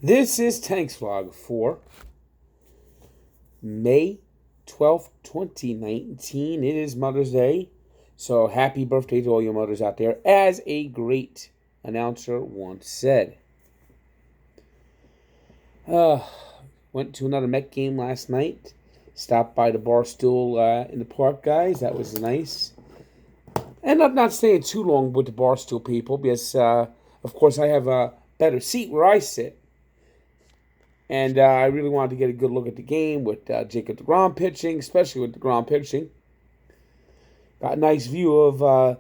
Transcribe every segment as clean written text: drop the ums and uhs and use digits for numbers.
This is Tanks Vlog for May 12th, 2019. It is Mother's Day, so happy birthday to all your mothers out there. As a great announcer once said. Went to another Met game last night. Stopped by the Barstool in the park, guys. That was nice. Ended up not staying too long with the Barstool people because, of course, I have a better seat where I sit. And I really wanted to get a good look at the game with Jacob deGrom pitching, especially with deGrom pitching. Got a nice view of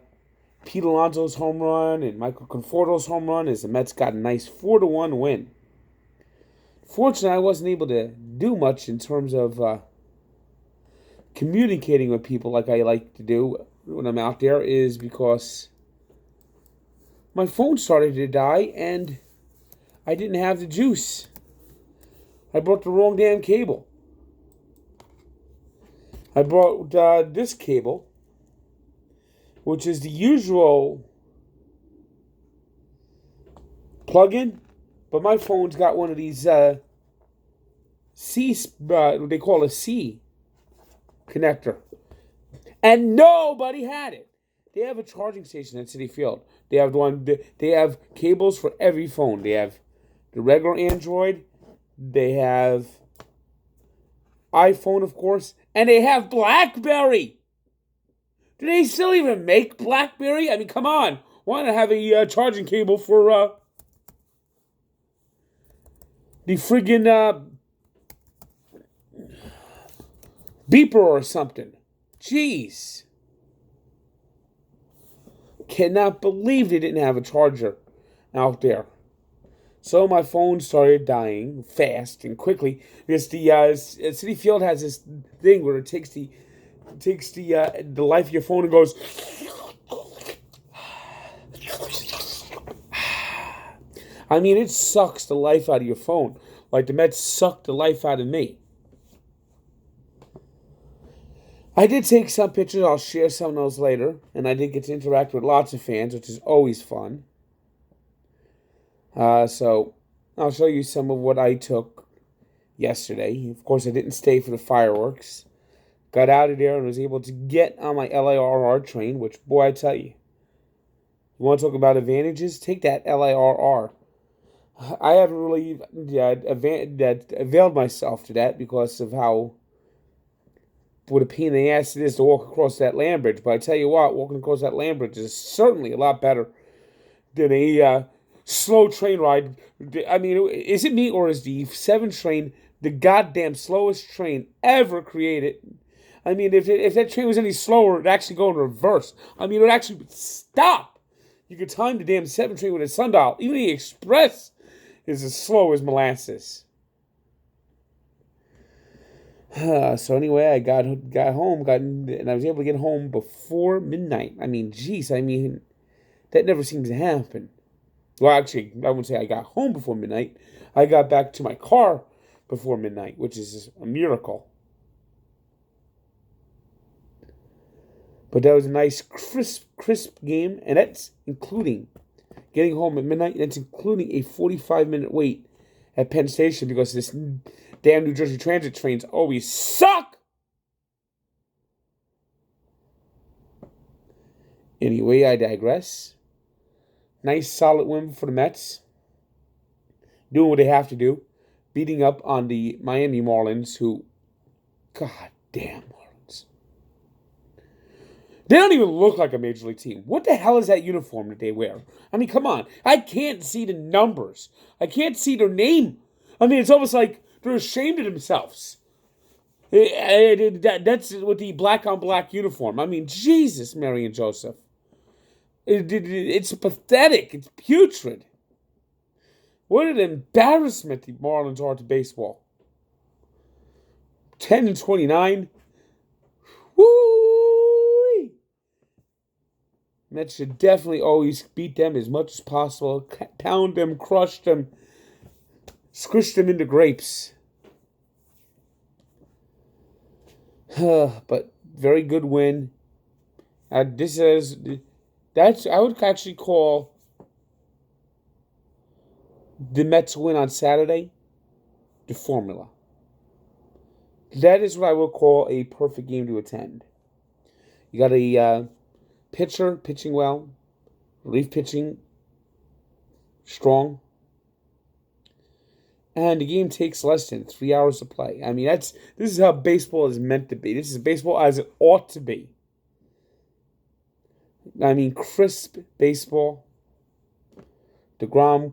Pete Alonso's home run and Michael Conforto's home run as the Mets got a nice 4-1 win. Fortunately, I wasn't able to do much in terms of communicating with people like I like to do when I'm out there is because my phone started to die and I didn't have the juice. I brought the wrong damn cable. I brought this cable, which is the usual plug-in, but my phone's got one of these C, what they call a C connector, and nobody had it. They have a charging station at Citi Field. They have They have cables for every phone. They have the regular Android. They have iPhone, of course, and they have BlackBerry. Do they still even make BlackBerry? I mean, come on. Why not have a charging cable for the friggin' beeper or something? Jeez. Cannot believe they didn't have a charger out there. So my phone started dying fast and quickly because the Citi Field has this thing where it takes the life of your phone and goes. I mean, it sucks the life out of your phone, like the Mets sucked the life out of me. I did take some pictures. I'll share some of those later, and I did get to interact with lots of fans, which is always fun. So I'll show you some of what I took yesterday. Of course, I didn't stay for the fireworks. Got out of there and was able to get on my LIRR train, which, boy, I tell you, you want to talk about advantages? Take that LIRR. I haven't really availed myself to that because of what a pain in the ass it is to walk across that land bridge. But I tell you what, walking across that land bridge is certainly a lot better than a slow train ride. I mean, is it me or is the 7 train the goddamn slowest train ever created? I mean, if that train was any slower, it'd actually go in reverse. I mean, it would actually stop. You could time the damn 7 train with a sundial. Even the express is as slow as molasses. So anyway, I got home, and I was able to get home before midnight. I mean, geez, that never seems to happen. Well, actually, I wouldn't say I got home before midnight. I got back to my car before midnight, which is a miracle. But that was a nice, crisp game, and that's including getting home at midnight. That's including a 45-minute wait at Penn Station because this damn New Jersey Transit trains always suck. Anyway, I digress. Nice, solid win for the Mets. Doing what they have to do. Beating up on the Miami Marlins, who, god damn Marlins. They don't even look like a Major League team. What the hell is that uniform that they wear? I mean, come on. I can't see the numbers. I can't see their name. I mean, it's almost like they're ashamed of themselves. That's with the black-on-black uniform. I mean, Jesus, Mary and Joseph. It's pathetic. It's putrid. What an embarrassment the Marlins are to baseball. 10-29. Woo! Mets should definitely always beat them as much as possible. Pound them, crush them, squish them into grapes. But very good win. I would actually call The Mets win on Saturday, the formula. That is what I will call a perfect game to attend. You got a pitcher pitching well, relief pitching strong, and the game takes less than 3 hours to play. I mean, this is how baseball is meant to be. This is baseball as it ought to be. I mean, crisp baseball. DeGrom,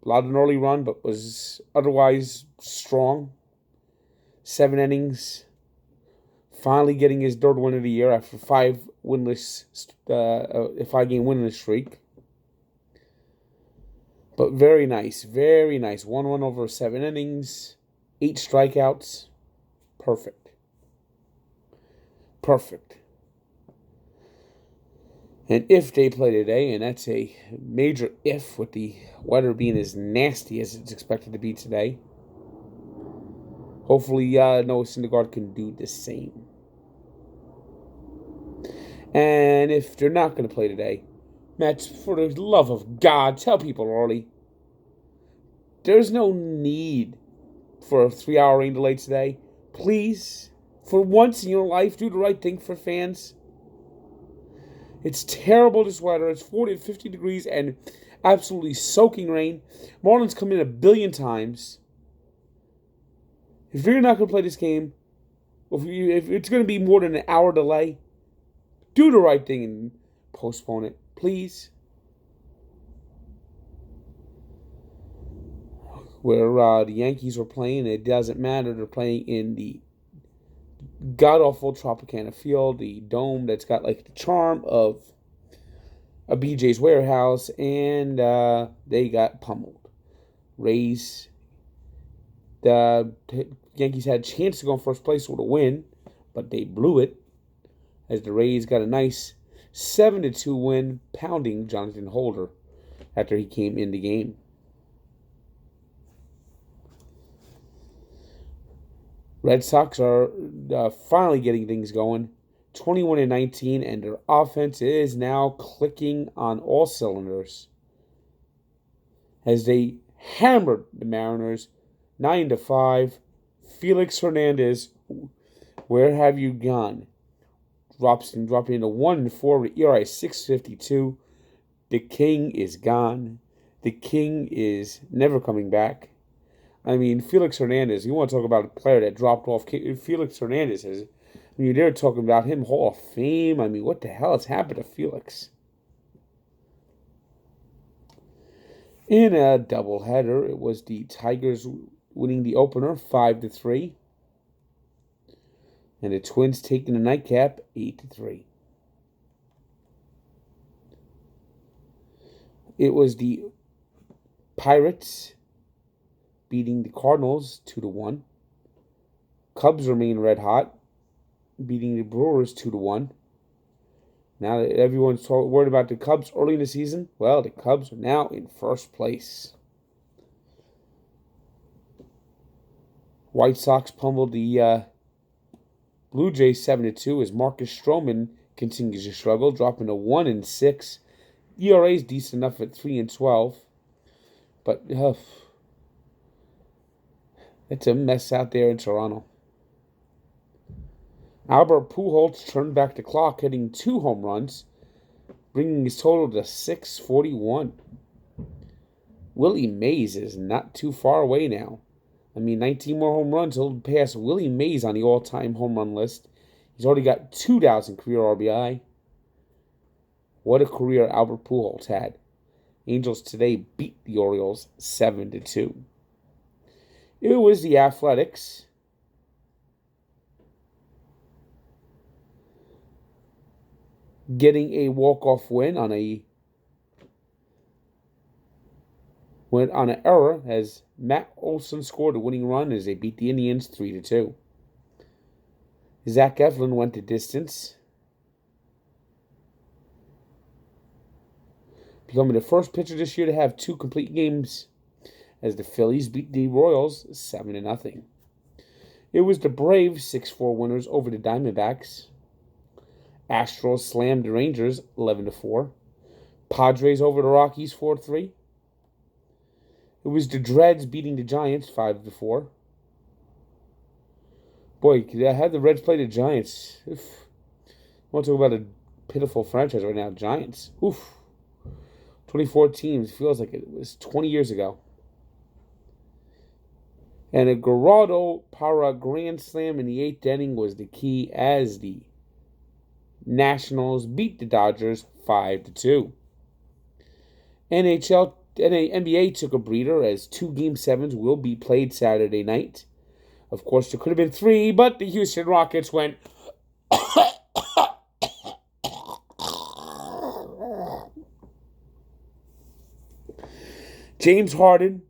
allowed an early run, but was otherwise strong. 7 innings. Finally getting his third win of the year after a 5-game winless streak. But very nice, very nice. 1-1 over 7 innings, 8 strikeouts. Perfect. Perfect. And if they play today, and that's a major if with the weather being as nasty as it's expected to be today, hopefully Noah Syndergaard can do the same. And if they're not going to play today, Mets, for the love of God, tell people early. There's no need for a 3-hour rain delay today. Please, for once in your life, do the right thing for fans. It's terrible this weather. It's 40 to 50 degrees and absolutely soaking rain. Marlins come in a billion times. If you're not going to play this game, if it's going to be more than an hour delay, do the right thing and postpone it, please. Where the Yankees were playing, it doesn't matter. They're playing in the god-awful Tropicana Field, the dome that's got like the charm of a BJ's Warehouse, and they got pummeled. Rays, the Yankees had a chance to go in first place with a win, but they blew it as the Rays got a nice 7-2 win, pounding Jonathan Holder after he came in the game. Red Sox are finally getting things going, 21-19, and their offense is now clicking on all cylinders as they hammered the Mariners 9-5. Felix Hernandez, where have you gone? Dropping into 1-4 with ERA 6.52. The King is gone. The King is never coming back. I mean, Felix Hernandez, you want to talk about a player that dropped off. Felix Hernandez they're talking about him Hall of Fame. I mean, what the hell has happened to Felix? In a doubleheader, it was the Tigers winning the opener 5-3. And the Twins taking the nightcap 8-3. It was the Pirates beating the Cardinals 2-1. Cubs remain red hot, beating the Brewers 2-1. Now that everyone's worried about the Cubs early in the season, well, the Cubs are now in first place. White Sox pummeled the Blue Jays 7-2 as Marcus Stroman continues to struggle, dropping to 1-6. ERA is decent enough at 3-12, but it's a mess out there in Toronto. Albert Pujols turned back the clock, hitting 2 home runs, bringing his total to 641. Willie Mays is not too far away now. I mean, 19 more home runs, he'll pass Willie Mays on the all-time home run list. He's already got 2,000 career RBI. What a career Albert Pujols had. Angels today beat the Orioles 7-2. It was the Athletics getting a walk-off win on an error as Matt Olson scored a winning run as they beat the Indians 3-2. Zach Eflin went the distance, becoming the first pitcher this year to have 2 complete games as the Phillies beat the Royals 7-0. It was the Braves 6-4 winners over the Diamondbacks. Astros slammed the Rangers 11-4. Padres over the Rockies 4-3. It was the Dreads beating the Giants 5-4. Boy, how the Reds play the Giants. Oof. I want to talk about a pitiful franchise right now. Giants. Oof. 24 teams. Feels like it was 20 years ago. And a Gerardo Parra grand slam in the 8th inning was the key as the Nationals beat the Dodgers 5-2. NBA took a breather as 2 Game 7s will be played Saturday night. Of course, there could have been 3, but the Houston Rockets went James Harden,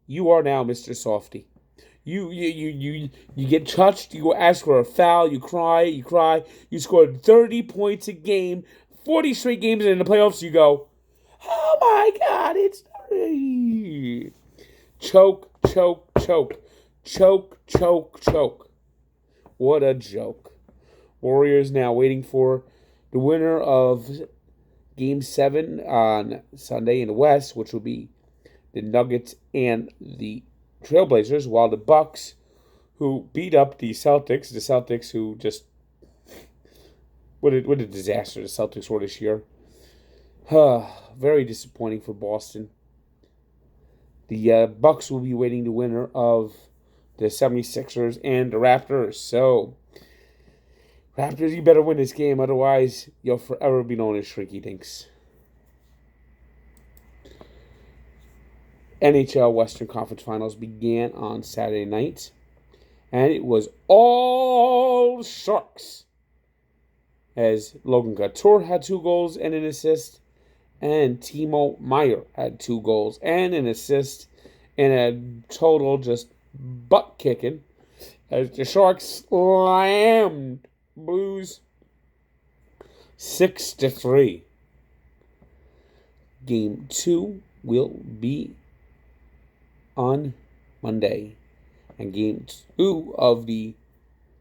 you are now Mr. Softy. You get touched, you ask for a foul, you cry. You scored 30 points a game, 40 straight games, and in the playoffs you go, oh my God, it's 3. Choke. What a joke. Warriors now waiting for the winner of Game 7 on Sunday in the West, which will be the Nuggets and the Trailblazers, while the Bucks, who beat up the Celtics who just, what a disaster the Celtics were this year. Very disappointing for Boston. The Bucks will be waiting the winner of the 76ers and the Raptors. So, Raptors, you better win this game, otherwise you'll forever be known as Shrinky Dinks. NHL Western Conference Finals began on Saturday night, and it was all Sharks, as Logan Couture had 2 goals and an assist, and Timo Meier had 2 goals and an assist, in a total just butt-kicking, as the Sharks slammed Blues 6-3. Game 2 will be on Monday, and Game 2 of the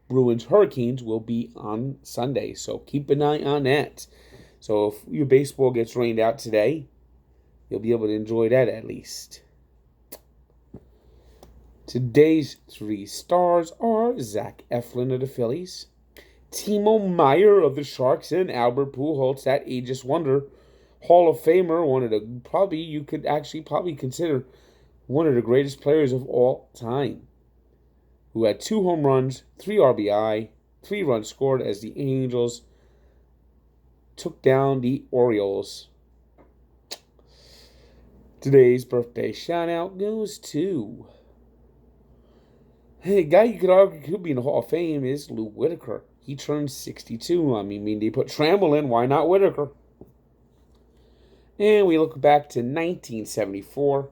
Bruins Hurricanes will be on Sunday, so keep an eye on that. So if your baseball gets rained out today, you'll be able to enjoy that at least. Today's 3 stars are Zach Eflin of the Phillies, Timo Meier of the Sharks, and Albert Pujols, that ageless wonder, Hall of Famer, one of the you could probably consider one of the greatest players of all time, who had 2 home runs, 3 RBI, 3 runs scored as the Angels took down the Orioles. Today's birthday shout-out goes to, a guy you could argue could be in the Hall of Fame is Lou Whitaker. He turned 62. I mean, they put Trammell in, why not Whitaker? And we look back to 1974,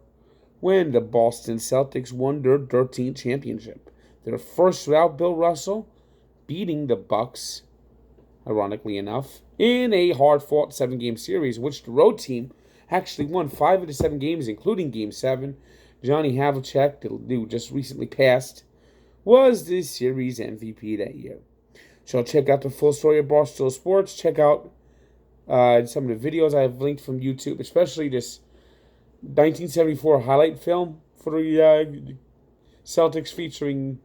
when the Boston Celtics won their 13th championship. Their first without Bill Russell, beating the Bucks, ironically enough, in a hard-fought 7-game series, in which the road team actually won 5 of the 7 games, including Game 7. Johnny Havlicek, who just recently passed, was the series MVP that year. So check out the full story of Barstool Sports. Check out some of the videos I have linked from YouTube, especially this 1974 highlight film for the Celtics, featuring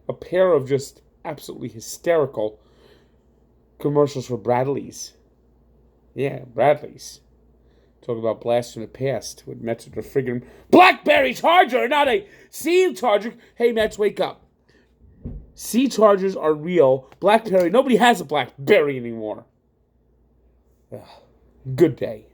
a pair of just absolutely hysterical commercials for Bradley's. Yeah, Bradley's. Talk about blast from the past with Mets with a friggin' Blackberry Charger, not a Sea Charger. Hey, Mets, wake up. Sea Chargers are real. Blackberry, nobody has a Blackberry anymore. Good day.